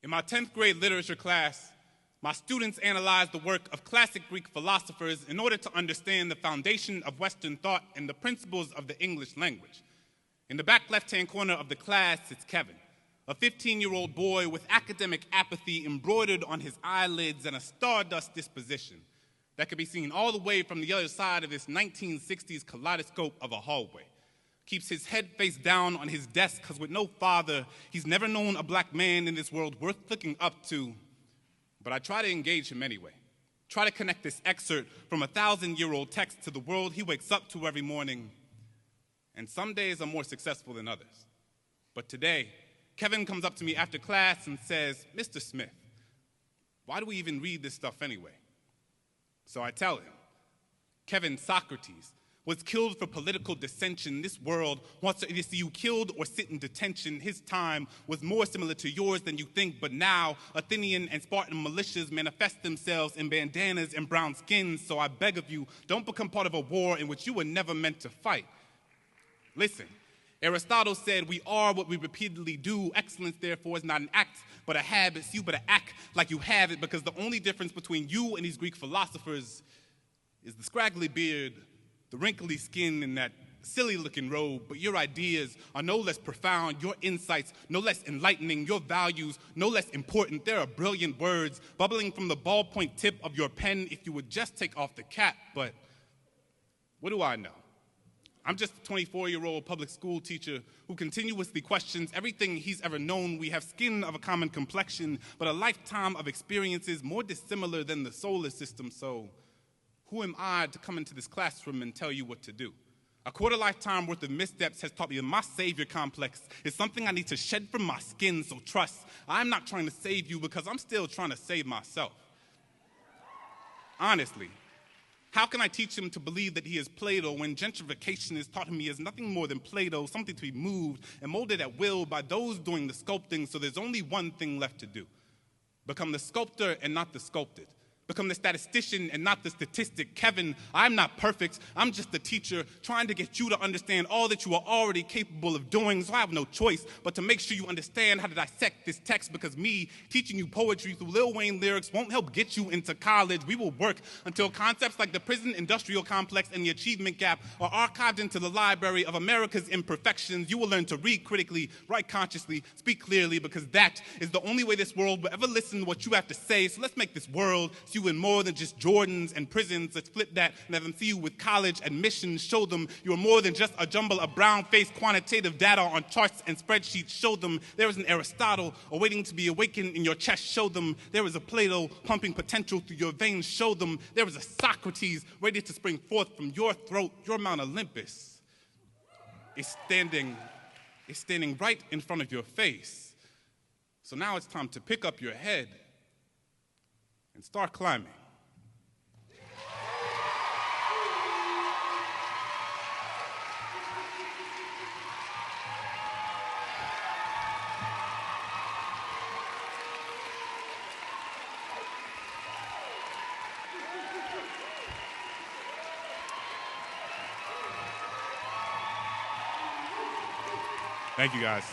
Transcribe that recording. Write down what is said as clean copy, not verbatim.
In my 10th grade literature class, my students analyzed the work of classic Greek philosophers in order to understand the foundation of Western thought and the principles of the English language. In the back left-hand corner of the class sits Kevin, a 15-year-old boy with academic apathy embroidered on his eyelids and a stardust disposition that could be seen all the way from the other side of this 1960s kaleidoscope of a hallway. Keeps his head face down on his desk because with no father, he's never known a black man in this world worth looking up to. But I try to engage him anyway. Try to connect this excerpt from a 1,000-year-old text to the world he wakes up to every morning. And some days are more successful than others. But today, Kevin comes up to me after class and says, "Mr. Smith, why do we even read this stuff anyway?" So I tell him, "Kevin, Socrates was killed for political dissension. This world wants to either see you killed or sit in detention. His time was more similar to yours than you think, but now Athenian and Spartan militias manifest themselves in bandanas and brown skins, so I beg of you, don't become part of a war in which you were never meant to fight. Listen, Aristotle said we are what we repeatedly do. Excellence, therefore, is not an act, but a habit. So you better act like you have it, because the only difference between you and these Greek philosophers is the scraggly beard, the wrinkly skin, and that silly-looking robe. But your ideas are no less profound, your insights no less enlightening, your values no less important. There are brilliant words bubbling from the ballpoint tip of your pen if you would just take off the cap. But what do I know? I'm just a 24-year-old public school teacher who continuously questions everything he's ever known. We have skin of a common complexion, but a lifetime of experiences more dissimilar than the solar system. So who am I to come into this classroom and tell you what to do? A quarter lifetime worth of missteps has taught me that my savior complex is something I need to shed from my skin. So trust, I'm not trying to save you because I'm still trying to save myself. Honestly, how can I teach him to believe that he is Plato when gentrification has taught him he is nothing more than Play-Doh, something to be moved and molded at will by those doing the sculpting, so there's only one thing left to do. Become the sculptor and not the sculpted. Become the statistician and not the statistic. Kevin, I'm not perfect. I'm just the teacher trying to get you to understand all that you are already capable of doing, so I have no choice but to make sure you understand how to dissect this text, because me teaching you poetry through Lil Wayne lyrics won't help get you into college. We will work until concepts like the prison industrial complex and the achievement gap are archived into the library of America's imperfections. You will learn to read critically, write consciously, speak clearly, because that is the only way this world will ever listen to what you have to say. So let's make this world you in more than just Jordans and prisons. Let's flip that and have them see you with college admissions. Show them you are more than just a jumble of brown-faced quantitative data on charts and spreadsheets. Show them there is an Aristotle awaiting to be awakened in your chest. Show them there is a Plato pumping potential through your veins. Show them there is a Socrates ready to spring forth from your throat. Your Mount Olympus is standing right in front of your face. So now it's time to pick up your head and start climbing. Thank you, guys.